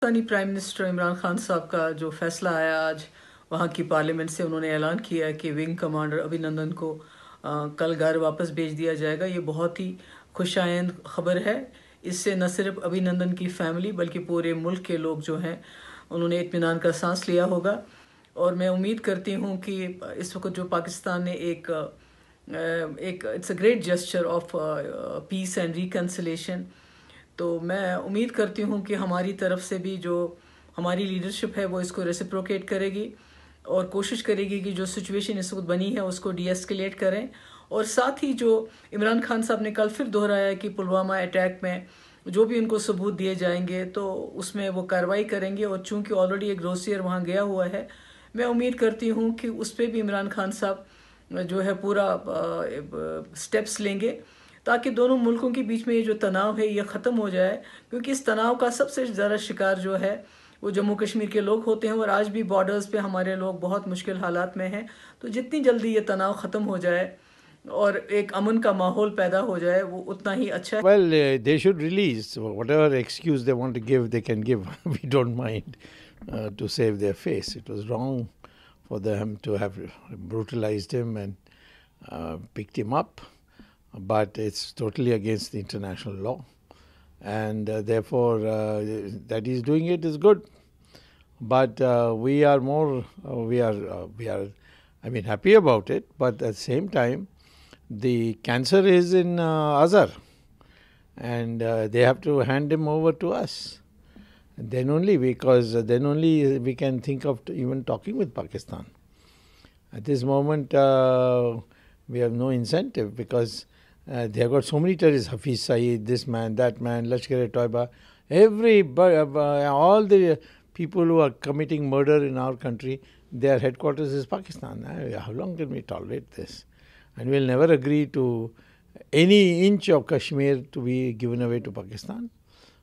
Pakistani prime minister Imran Khan साहब का जो फैसला आया आज वहाँ की पार्लियामेंट से, उन्होंने ऐलान किया है कि विंग कमांडर अभिनंदन को कल घर वापस भेज दिया जाएगा। ये बहुत ही खुशाइंद खबर है। इससे न सिर्फ अभिनंदन की फैमिली बल्कि पूरे मुल्क के लोग जो हैं उन्होंने इत्मीनान का सांस लिया होगा। और मैं उम्मीद करती हूँ कि इस वक्त जो पाकिस्तान ने एक it's a great gesture of peace and reconciliation. तो मैं उम्मीद करती हूँ कि हमारी तरफ से भी जो हमारी लीडरशिप है वो इसको रेसिप्रोकेट करेगी और कोशिश करेगी कि जो सिचुएशन इस वक्त बनी है उसको डीएस्केलेट करें। और साथ ही जो इमरान खान साहब ने कल फिर दोहराया कि पुलवामा अटैक में जो भी उनको सबूत दिए जाएंगे तो उसमें वो कार्रवाई करेंगे। और चूंकि ऑलरेडी एक ग्रोसियर वहाँ गया हुआ है, मैं उम्मीद करती हूँ कि उस पर भी इमरान खान साहब जो है पूरा स्टेप्स लेंगे ताकि दोनों मुल्कों के बीच में ये जो तनाव है ये ख़त्म हो जाए, क्योंकि इस तनाव का सबसे ज़्यादा शिकार जो है वो जम्मू कश्मीर के लोग होते हैं। और आज भी बॉर्डर्स पे हमारे लोग बहुत मुश्किल हालात में हैं। तो जितनी जल्दी ये तनाव ख़त्म हो जाए और एक अमन का माहौल पैदा हो जाए वो उतना ही अच्छा है। Well, they should release whatever excuse they want to give, they can give. We don't mind to save their face. It was wrong for them to have brutalized him and picked him up. But it's totally against the international law, and therefore that he's doing it is good. But we are happy about it. But at the same time, the cancer is in Azhar, and they have to hand him over to us. And then only we can think of even talking with Pakistan. At this moment, we have no incentive because they have got so many terrorists, Hafiz Saeed, this man, that man, Lashkar-e-Toiba, all the people who are committing murder in our country, their headquarters is Pakistan. How long can we tolerate this? And we'll never agree to any inch of Kashmir to be given away to Pakistan.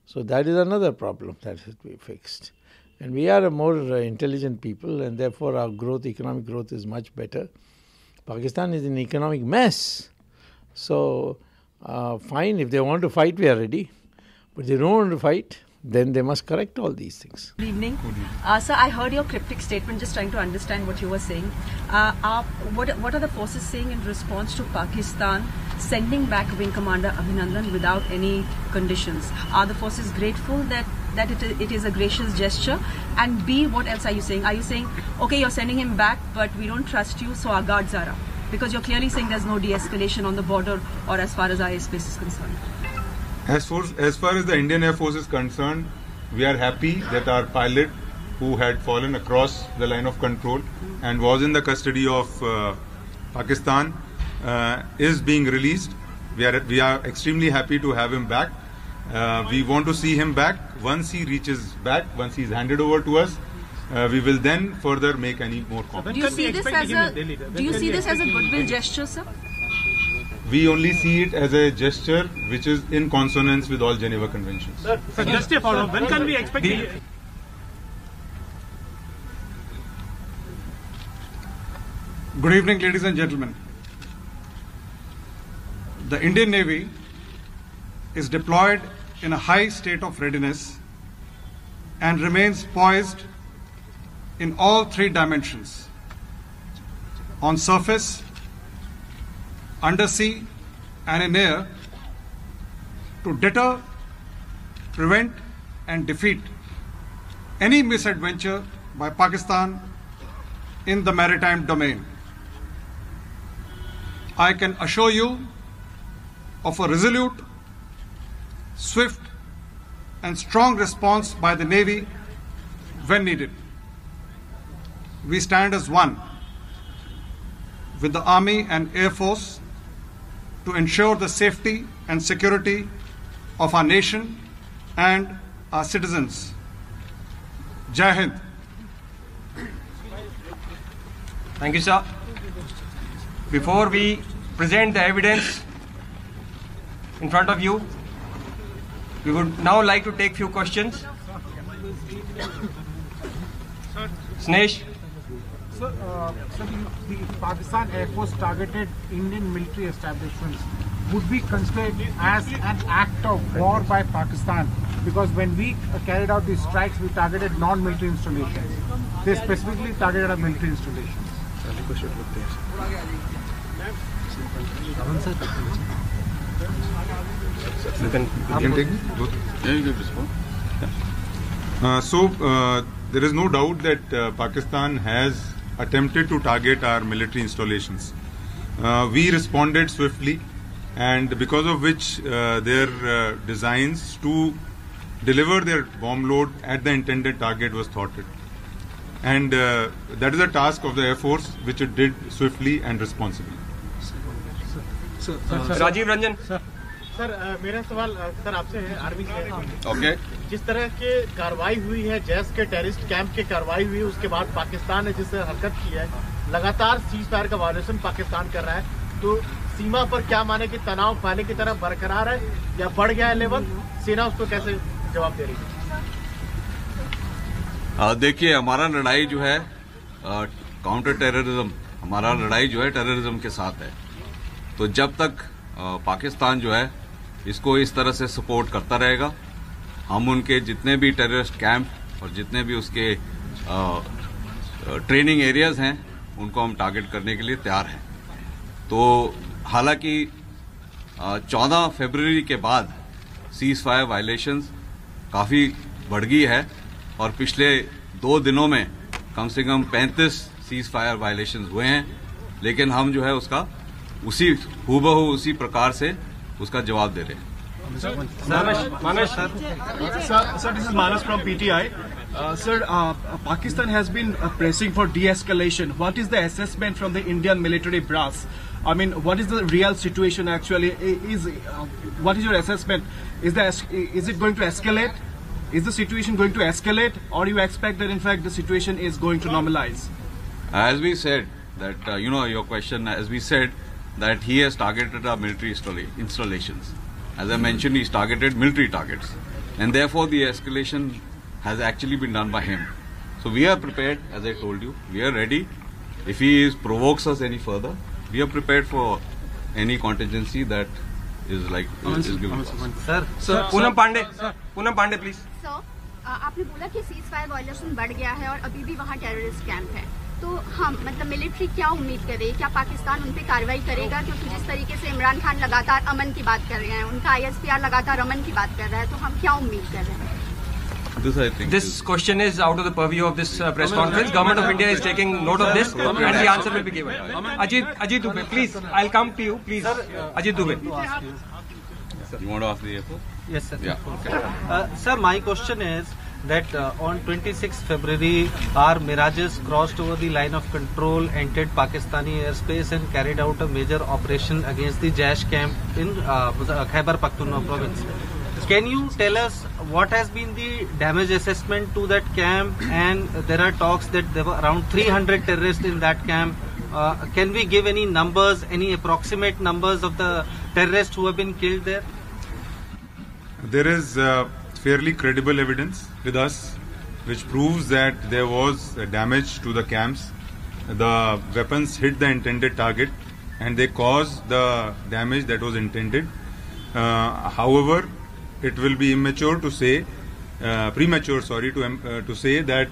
So that is another problem that has to be fixed. And we are a more intelligent people, and therefore our economic growth is much better. Pakistan is an economic mess. So, fine, if they want to fight, we are ready. But if they don't want to fight, then they must correct all these things. Good evening. Sir, I heard your cryptic statement, just trying to understand what you were saying. What are the forces saying in response to Pakistan sending back Wing Commander Abhinandan without any conditions? Are the forces grateful that it is a gracious gesture? And B, what else are you saying? Are you saying, okay, you're sending him back, but we don't trust you, so our guards are up? Because you're clearly saying there's no de-escalation on the border or as far as our airspace is concerned. As far as the Indian Air Force is concerned, we are happy that our pilot, who had fallen across the line of control and was in the custody of Pakistan, is being released. We are extremely happy to have him back. We want to see him back. Once he reaches back, once he is handed over to us, we will then further make any more comments. Do you see this as a goodwill gesture, sir? We only see it as a gesture which is in consonance with all Geneva Conventions. Sir, just a follow-up. When can we expect Good evening, ladies and gentlemen. The Indian Navy is deployed in a high state of readiness and remains poised in all three dimensions: on surface, undersea, and in air, to deter, prevent, and defeat any misadventure by Pakistan in the maritime domain. I can assure you of a resolute, swift, and strong response by the Navy when needed. We stand as one with the Army and Air Force to ensure the safety and security of our nation and our citizens. Jai Hind. Thank you, sir. Before we present the evidence in front of you, we would now like to take few questions. Snesh. Sir, the Pakistan Air Force targeted Indian military establishments would be considered as an act of war by Pakistan, because when we carried out these strikes, we targeted non-military installations. They specifically targeted our military installations. You can take both. Yeah, you can respond. So there is no doubt that Pakistan has attempted to target our military installations. We responded swiftly, and because of which their designs to deliver their bomb load at the intended target was thwarted. And that is a task of the Air Force, which it did swiftly and responsibly. Rajeev Ranjan sir, मेरा सवाल sir आपसे है, army से। Okay. जिस तरह के कार्रवाई हुई है, जैस के टेररिस्ट कैंप की कार्रवाई हुई, उसके बाद पाकिस्तान ने जिस हरकत की है, लगातार सीज फायर का वायलेशन पाकिस्तान कर रहा है, तो सीमा पर क्या माने कि तनाव पहले की तरह बरकरार है या बढ़ गया है लेवल? सेना उसको कैसे जवाब दे रही है? देखिए, हमारा लड़ाई जो है काउंटर टेररिज्म, हमारा लड़ाई जो है टेररिज्म के साथ है। तो जब तक पाकिस्तान जो है इसको इस तरह से सपोर्ट करता रहेगा, हम उनके जितने भी टेररिस्ट कैंप और जितने भी उसके ट्रेनिंग एरियाज हैं उनको हम टारगेट करने के लिए तैयार हैं। तो हालांकि 14 फरवरी के बाद सीज फायर वायलेशंस काफ़ी बढ़ गई है और पिछले 2 दिनों में कम से कम 35 सीज फायर वायलेशंस हुए हैं, लेकिन हम जो है उसका उसी हूबहू उसी प्रकार से उसका जवाब दे रहे हैं। Manesh, sir, this is Manas from PTI. Sir, Pakistan has been pressing for de-escalation. What is the assessment from the Indian military brass? I mean, what is the real situation actually? What is your assessment? Is it going to escalate? Is the situation going to escalate, or you expect that in fact the situation is going to normalize? As we said that your question, as we said that he has targeted our military installations. As I mentioned, he's targeted military targets, and therefore the escalation has actually been done by him. So we are prepared, as I told you, we are ready. If he provokes us any further, we are prepared for any contingency that is given to us. Sir, Poonam Pandey, please. Sir, आपने बोला कि cease fire violation बढ़ गया है और अभी भी वहाँ टेररिस्ट कैंप है, तो हम मतलब मिलिट्री क्या उम्मीद करे? क्या पाकिस्तान उन पे कार्रवाई करेगा? क्योंकि जिस तरीके से इमरान खान लगातार अमन की बात कर रहे हैं, उनका ISPR लगातार अमन की बात कर रहा है, तो हम क्या उम्मीद कर रहे हैं? This question is out of the purview of this press conference. Government of India is taking note of this, and the answer will be given. Ajit Dubey, please. I'll come to you, please. Ajit Dubey. You want to ask the airport? Yes, sir. Yeah. Okay. Sir, my question is that on 26 February, our Mirages crossed over the line of control, entered Pakistani airspace and carried out a major operation against the Jaish camp in Khyber Pakhtunkhwa province. Can you tell us what has been the damage assessment to that camp? And there are talks that there were around 300 terrorists in that camp. Can we give any numbers, any approximate numbers of the terrorists who have been killed there? There is fairly credible evidence with us which proves that there was damage to the camps. The weapons hit the intended target and they caused the damage that was intended. However, it will be premature to say that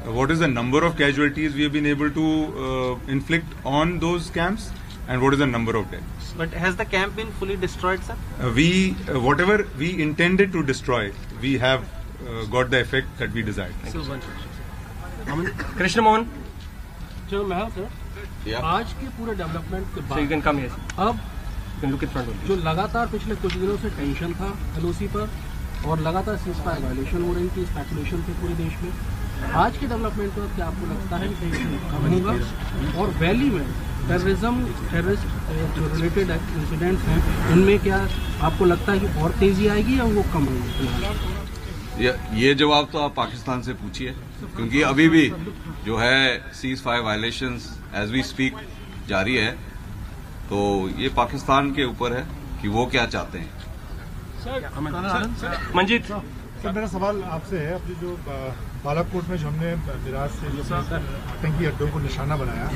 what is the number of casualties we have been able to inflict on those camps and what is the number of deaths. But has the camp been fully destroyed, sir? Whatever we intended to destroy, we have got the effect that we desired. Krishna Mohan. जो मैं sir, आज के पूरे development के बाद, So you can come here. अब You can look in front of you. जो लगातार पिछले कुछ दिनों से टेंशन था LOC पर और लगातार सीज फायर वायलेशन हो रही थी, स्पेकुलेशन थी पूरे देश में, आज के डेवलपमेंट पर क्या आपको लगता है कि टेंशन कम होगा और वैली में टेररिस्ट जो रिलेटेड इंसिडेंट्स हैं उनमें क्या आपको लगता है कि और तेजी आएगी या वो कम होगी? ये जवाब तो आप पाकिस्तान से पूछिए, क्योंकि अभी भी जो है cease fire violations as we speak जारी है, तो ये पाकिस्तान के ऊपर है कि वो क्या चाहते हैं। मंजीत सर, मेरा सवाल आपसे है, अपनी जो बालाकोट में जो हमने मिराज से जो आतंकी अड्डों को निशाना बनाया,